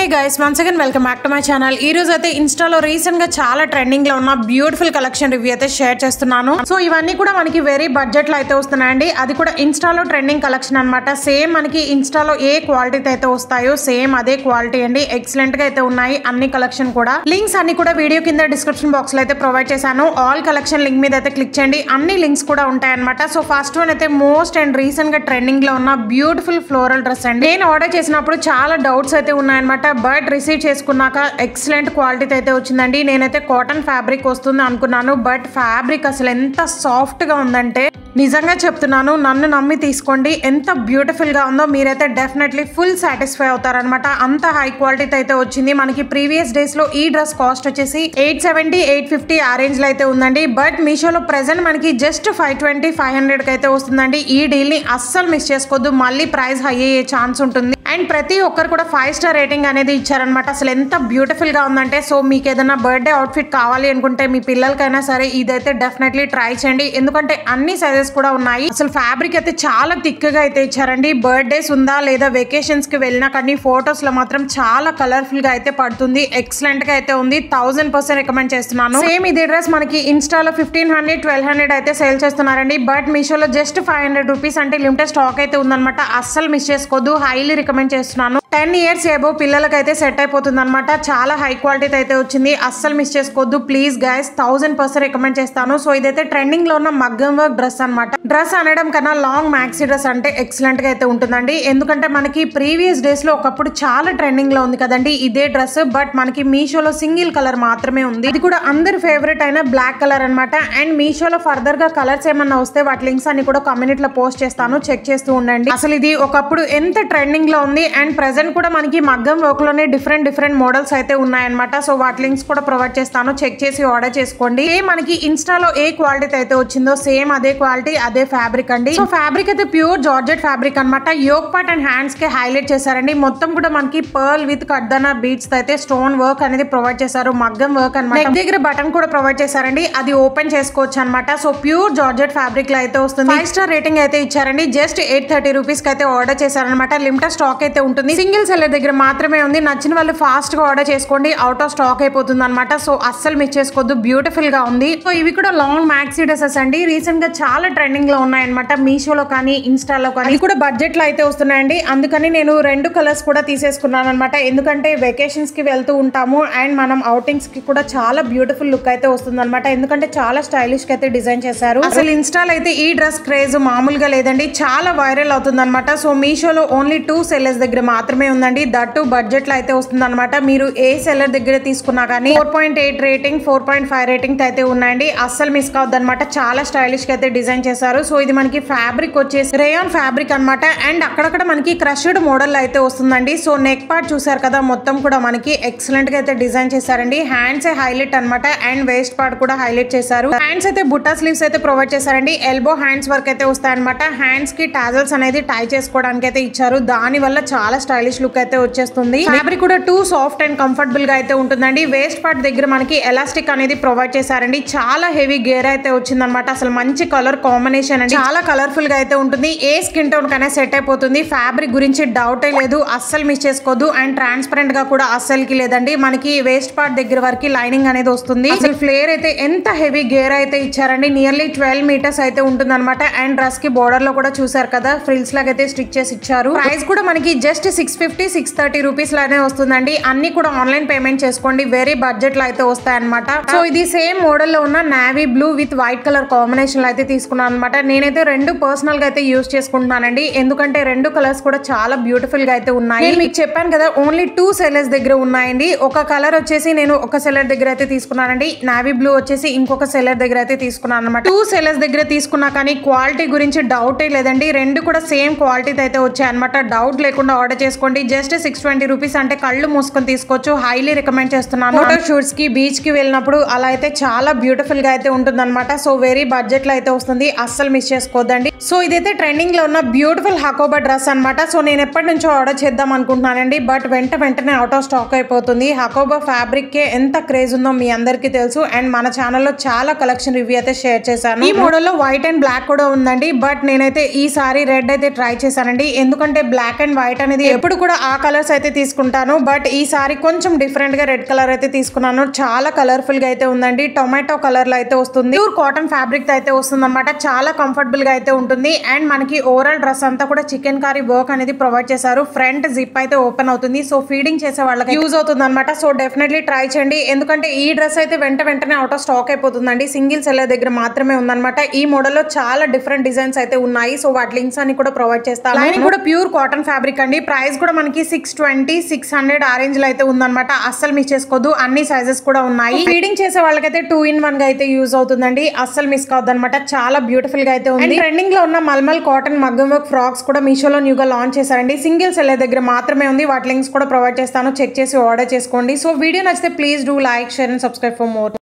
Hey guys once again welcome back to my channel. ఈ రోజు అయితే ఇన్స్టాలో రీసెంట్ గా చాలా ట్రెండింగ్ లో ఉన్న బ్యూటిఫుల్ కలెక్షన్ రివ్యూ అయితే షేర్ చేస్తున్నాను. సో ఇవన్నీ కూడా మనకి వెరీ బడ్జెట్ లో అయితే వస్తున్నాయండి. అది కూడా ఇన్స్టాలో ట్రెండింగ్ కలెక్షన్ అన్నమాట. సేమ్ మనకి ఇన్స్టాలో ఏ క్వాలిటీ అయితే వస్తాయో సేమ్ అదే క్వాలిటీ అండి. ఎక్సలెంట్ గా అయితే ఉన్నాయి అన్ని కలెక్షన్ కూడా. లింక్స్ అన్ని కూడా వీడియో కింద డిస్క్రిప్షన్ బాక్స్ లో అయితే ప్రొవైడ్ చేశాను. ఆల్ కలెక్షన్ లింక్ మీద అయితే క్లిక్ చేయండి, అన్ని లింక్స్ కూడా ఉంటాయి అనమాట. సో ఫస్ట్ వన్ అయితే మోస్ట్ అండ్ రీసెంట్ గా ట్రెండింగ్ లో ఉన్న బ్యూటిఫుల్ ఫ్లోరల్ డ్రెస్ అండి. నేను ఆర్డర్ చేసినప్పుడు చాలా డౌట్స్ అయితే ఉన్నాయన్నమాట. బట్ రిసీవ్ చేసుకున్నాక ఎక్సలెంట్ క్వాలిటీ అయితే వచ్చిందండి. నేనైతే కాటన్ ఫ్యాబ్రిక్ వస్తుంది అనుకున్నాను, బట్ ఫ్యాబ్రిక్ అసలు ఎంత సాఫ్ట్ గా ఉందంటే నిజంగా చెప్తున్నాను, నన్ను నమ్మి తీసుకోండి. ఎంత బ్యూటిఫుల్ గా ఉందో మీరైతే డెఫినెట్లీ ఫుల్ సాటిస్ఫై అవుతారనమాట. అంత హై క్వాలిటీ అయితే వచ్చింది. మనకి ప్రీవియస్ డేస్ లో ఈ డ్రెస్ కాస్ట్ వచ్చేసి 870 850 ఆ రేంజ్ లో అయితే ఉందండి. బట్ మీషోలో ప్రెసెంట్ మనకి జస్ట్ 520 500 కి అయితే వస్తుందండి. ఈ డీల్ ని అస్సలు మిస్ చేసుకోవద్దు, మళ్ళీ ప్రైస్ హై అయ్యే ఛాన్స్ ఉంటుంది. అండ్ ప్రతి ఒక్కరు కూడా 5 స్టార్ రేటింగ్ అనేది ఇచ్చారనమాట. అసలు ఎంత బ్యూటిఫుల్ గా ఉందంటే, సో మీకు ఏదైనా బర్త్డే అవుట్ఫిట్ కావాలి అనుకుంటే మీ పిల్లలకైనా సరే ఇదైతే డెఫినెట్లీ ట్రై చేయండి. ఎందుకంటే అన్ని సైజెస్ కూడా ఉన్నాయి. అసలు ఫ్యాబ్రిక్ అయితే చాలా థిక్ గా అయితే ఇచ్చారండి. బర్త్డేస్ ఉందా లేదా వెకేషన్స్ కి వెళ్ళినా కానీ ఫొటోస్ లో మాత్రం చాలా కలర్ఫుల్ గా అయితే పడుతుంది. ఎక్సలెంట్ గా అయితే ఉంది. 1000% రికమెండ్ చేస్తున్నాను. సేమ్ ఇదే డ్రెస్ మనకి ఇన్స్టాలో 1500 1200 అయితే సేల్ చేస్తున్నారండి. బట్ మీషోలో జస్ట్ 500 రూపీస్ అంటే లిమిటెడ్ స్టాక్ అయితే ఉందన్నమాట. అస్సలు మిస్ చేసుకోవద్దు, హైలీ రికమెండ్ చేస్తున్నాను. 10 ఇయర్స్ ఏబో పిల్లలకి అయితే సెట్ అయిపోతుంది అనమాట. చాలా హై క్వాలిటీ అయితే వచ్చింది. అస్సలు మిస్ చేసుకోవద్దు ప్లీజ్ గైస్. 1000% రికమెండ్ చేస్తాను. సో ఇదైతే ట్రెండింగ్ లో ఉన్న మగ్గం వర్క్ డ్రెస్ అనమాట. డ్రెస్ అనడం కన్నా లాంగ్ మ్యాక్సీ డ్రెస్ అంటే ఎక్సలెంట్ గా అయితే ఉంటుందండి. ఎందుకంటే మనకి ప్రీవియస్ డేస్ లో ఒకప్పుడు చాలా ట్రెండింగ్ లో ఉంది కదండి ఇదే డ్రెస్. బట్ మనకి మీషోలో సింగిల్ కలర్ మాత్రమే ఉంది. ఇది కూడా అందరి ఫేవరెట్ అయిన బ్లాక్ కలర్ అనమాట. అండ్ మీషోలో ఫర్దర్ గా కలర్స్ ఏమన్నా వస్తే వాటి లింక్స్ అన్ని కూడా కమ్యూనిటీ లో పోస్ట్ చేస్తాను, చెక్ చేస్తూ ఉండండి. అసలు ఇది ఒకప్పుడు ఎంత ట్రెండింగ్ లో ఉంది. అండ్ ప్రెసెంట్ కూడా మనకి మగ్గం వర్క్ లోనే డిఫరెంట్ మోడల్స్ అయితే ఉన్నాయన్నమాట. సో వాటి లింక్స్ కూడా ప్రొవైడ్ చేస్తాను, చెక్ చేసి ఆర్డర్ చేసుకోండి. మనకి ఇన్స్టాలో ఏ క్వాలిటీ అయితే వచ్చిందో సేమ్ అదే క్వాలిటీ అదే ఫ్యాబ్రిక్ అండి. సో ఫ్యాబ్రిక్ అయితే ప్యూర్ జార్జెట్ ఫ్యాబ్రిక్ అనమాట. యోక్ పార్ట్ అండ్ హ్యాండ్స్ కి హైలైట్ చేశారండి. మొత్తం కూడా మనకి పర్ల్ విత్ కడ్దానా బీడ్స్ అయితే స్టోన్ వర్క్ అనేది ప్రొవైడ్ చేశారు. మగ్గం వర్క్ అనమాట. నెక్ దగ్గర బటన్ కూడా ప్రొవైడ్ చేశారండి, అది ఓపెన్ చేసుకోవచ్చు అనమాట. సో ప్యూర్ జార్జెట్ ఫ్యాబ్రిక్ లో అయితే వస్తుంది. 5 స్టార్ రేటింగ్ అయితే ఇచ్చారండి. జస్ట్ 830 రూపీస్ కి అయితే ఆర్డర్ చేశారనమాట. లిమిటెడ్ స్టాక్ అయితే ఉంటుంది. సింగిల్ సెల్లర్ దగ్గర మాత్రమే ఉంది. నచ్చిన వాళ్ళు ఫాస్ట్ గా ఆర్డర్ చేసుకోండి, అవుట్ ఆఫ్ స్టాక్ అయిపోతుంది అనమాట. సో అస్సలు మిస్ చేసుకోవద్దు, బ్యూటిఫుల్ గా ఉంది. సో ఇవి కూడా లాంగ్ మ్యాక్సీ డ్రెసెస్ అండి. రీసెంట్ గా చాలా ట్రెండింగ్ లో ఉన్నాయన్నమాట. మీషోలో కానీ ఇన్స్టాలో కానీ కూడా బడ్జెట్ లో అయితే వస్తున్నాయండి. అందుకని నేను 2 కలర్స్ కూడా తీసేసుకున్నాను అనమాట. ఎందుకంటే వెకేషన్స్ కి వెళ్తూ ఉంటాము అండ్ మనం అవుటింగ్స్ కి కూడా చాలా బ్యూటిఫుల్ లుక్ అయితే వస్తుంది అనమాట. ఎందుకంటే చాలా స్టైలిష్ గా అయితే డిజైన్ చేశారు. అసలు ఇన్స్టాలో అయితే ఈ డ్రెస్ క్రేజ్ మామూలుగా లేదండి, చాలా వైరల్ అవుతుంది అనమాట. సో మీషోలో ఓన్లీ 2 సెల్లర్స్ దగ్గర మాత్రమే ఉందండి. దట్టు బడ్జెట్ లో అయితే వస్తుంది అనమాట. మీరు ఏ సెల్లర్ దగ్గర తీసుకున్నా కానీ 4.8 రేటింగ్ 4.5 రేటింగ్ అయితే ఉన్నాయండి. అస్సలు మిస్ కావద్దు అనమాట. చాలా స్టైలిష్ గా అయితే డిజైన్ చేశారు. సో ఇది మనకి ఫ్యాబ్రిక్ వచ్చేసి రేయాన్ ఫ్యాబ్రిక్ అనమాట. అండ్ అక్కడక్కడ మనకి క్రష్డ్ మోడల్ అయితే వస్తుందండి. సో నెక్ పార్ట్ చూసారు కదా, మొత్తం కూడా మనకి ఎక్సలెంట్ గా అయితే డిజైన్ చేశారండి. హ్యాండ్స్ హైలైట్ అనమాట. అండ్ వేస్ట్ పార్ట్ కూడా హైలైట్ చేశారు. హ్యాండ్స్ అయితే బుట్టా స్లీవ్స్ అయితే ప్రొవైడ్ చేశారండి. ఎల్బో హ్యాండ్స్ వర్క్ అయితే వస్తాయి అనమాట. హ్యాండ్స్ కి టాజల్స్ అనేది టై చేసుకోవడానికి అయితే ఇచ్చారు. దాని వల్ల చాలా స్టైలిష్ లుక్ అయితే వచ్చేస్తుంది. ఫ్యాబ్రిక్ కూడా టూ సాఫ్ట్ అండ్ కంఫర్టబుల్ గా అయితే ఉంటుందండి. వేస్ట్ పార్ట్ దగ్గర మనకి ఎలాస్టిక్ అనేది ప్రొవైడ్ చేశారండి. చాలా హెవీ గేర్ అయితే వచ్చింది అనమాట. అసలు మంచి కలర్ కాంబినేషన్ అండి. చాలా కలర్ఫుల్ గా అయితే ఉంటుంది. ఏ స్కిన్ టోన్ కైనా సెట్ అయిపోతుంది. ఫ్యాబ్రిక్ గురించి డౌటే లేదు, అస్సలు మిస్ చేసుకోవద్దు. అండ్ ట్రాన్స్పరెంట్ గా కూడా అస్సలకి లేదండి. మనకి వేస్ట్ పార్ట్ దగ్గర వరకు లైనింగ్ అనేది వస్తుంది. అసలు ఫ్లేర్ అయితే ఎంత హెవీ గేర్ అయితే ఇచ్చారండి. నియర్లీ 12 మీటర్స్ అయితే ఉంటుంది అనమాట. అండ్ డ్రెస్ కి బోర్డర్ లో కూడా చూసారు కదా, ఫ్రిల్స్ లాగా అయితే స్టిచ్ చేసి ఇచ్చారు. ప్రైస్ కూడా మనకి జస్ట్ 650 630 రూపీస్ లానే వస్తుందండి. అన్ని కూడా ఆన్లైన్ పేమెంట్ చేసుకోండి, వెరీ బడ్జెట్ లో అయితే వస్తాయి అనమాట. సో ఇది సేమ్ మోడల్ లో ఉన్న navy blue with white colour combination లో అయితే తీసుకున్నాను అనమాట. నేనైతే 2 పర్సనల్ గా అయితే యూజ్ చేసుకుంటున్నానండి. ఎందుకంటే 2 కలర్స్ కూడా చాలా బ్యూటిఫుల్ గా అయితే ఉన్నాయి. నేను మీకు చెప్పాను కదా, ఓన్లీ 2 సెల్లర్స్ దగ్గర ఉన్నాయండి. ఒక కలర్ వచ్చేసి నేను ఒక సెల్లర్ దగ్గర అయితే తీసుకున్నానండి. నావీ బ్లూ వచ్చేసి ఇంకొక సెల్లర్ దగ్గర అయితే తీసుకున్నాను అనమాట. 2 సెల్లర్స్ దగ్గర తీసుకున్నా కానీ క్వాలిటీ గురించి డౌటే లేదండి. 2 కూడా సేమ్ క్వాలిటీ అయితే వచ్చాయి అనమాట. డౌట్ లేకుండా ఆర్డర్ చేసుకోండి. జస్ట్ 620 రూపీస్ అంటే కళ్ళు మూసుకొని తీసుకోవచ్చు. హైలీ రికమెండ్ చేస్తున్నాను. ఫోటో షూట్స్ కి బీచ్ కి వెళ్ళినప్పుడు అలా అయితే చాలా బ్యూటిఫుల్ గా అయితే ఉంటుంది అనమాట. సో వెరీ బడ్జెట్ లో అయితే వస్తుంది, అస్సలు మిస్ చేసుకోవద్దండి. సో ఇదైతే ట్రెండింగ్ లో ఉన్న బ్యూటిఫుల్ హకోబా డ్రెస్ అనమాట. సో నేను ఎప్పటి నుంచో ఆర్డర్ చేద్దాం అనుకుంటున్నానండి. బట్ వెంటనే అవుట్ ఆఫ్ స్టాక్ అయిపోతుంది. హకోబా ఫ్యాబ్రిక్ కే ఎంత క్రేజ్ ఉందో మీ అందరికీ తెలుసు. అండ్ మన ఛానల్లో చాలా కలెక్షన్ రివ్యూ అయితే షేర్ చేశాను. ఈ మోడల్ లో వైట్ అండ్ బ్లాక్ కూడా ఉందండి. బట్ నేనైతే ఈసారి రెడ్ అయితే ట్రై చేశానండి. ఎందుకంటే బ్లాక్ అండ్ వైట్ అనేది ఎప్పుడు ఎప్పుడు కూడా ఆ కలర్స్ అయితే తీసుకుంటాను. బట్ ఈసారి కొంచెం డిఫరెంట్ గా రెడ్ కలర్ అయితే తీసుకున్నాను. చాలా కలర్ఫుల్ గా అయితే ఉందండి. టొమాటో కలర్ లో అయితే వస్తుంది. ప్యూర్ కాటన్ ఫ్యాబ్రిక్ తో అయితే వస్తుంది అనమాట. చాలా కంఫర్టబుల్ గా అయితే ఉంటుంది. అండ్ మనకి ఓవరాల్ డ్రెస్ అంతా కూడా చికెన్ కర్రీ వర్క్ అనేది ప్రొవైడ్ చేశారు. ఫ్రంట్ జిప్ అయితే ఓపెన్ అవుతుంది. సో ఫీడింగ్ చేసే వాళ్ళకి యూజ్ అవుతుంది అనమాట. సో డెఫినెట్లీ ట్రై చేయండి. ఎందుకంటే ఈ డ్రెస్ అయితే వెంటనే అవుట్ ఆఫ్ స్టాక్ అయిపోతుందండి. సింగిల్ సెల్లర్ దగ్గర మాత్రమే ఉందన్నమాట. ఈ మోడల్ లో చాలా డిఫరెంట్ డిజైన్స్ అయితే ఉన్నాయి. సో వాటి లింక్స్ అన్ని కూడా ప్రొవైడ్ చేస్తాను. లైనింగ్ కూడా ప్యూర్ కాటన్ ఫ్యాబ్రిక్ అండి. ప్రైస్ కూడా మనకి 620 600 ఆ రేంజ్ లో అయితే ఉందన్నమాట. అస్సలు మిస్ చేసుకోవద్దు. అన్ని సైజెస్ కూడా ఉన్నాయి. ఫీడింగ్ చేసే వాళ్ళకైతే 2-in-1 గా అయితే యూజ్ అవుతుందండి. అస్సలు మిస్ కావద్దు అనమాట. చాలా బ్యూటిఫుల్ గా అయితే ఉంది. ట్రెండింగ్ లో ఉన్న మల్మల్ కాటన్ మగ్గం వర్క్ ఫ్రాక్స్ కూడా మీషోలో న్యూగా లాంచ్ చేశారండి. సింగిల్ సెల్లర్ దగ్గర మాత్రమే ఉంది. వాటి లింక్స్ కూడా ప్రొవైడ్ చేస్తాను. చెక్ చేసి ఆర్డర్ చేసుకోండి. సో వీడియో నచ్చితే please do like, share and subscribe for more.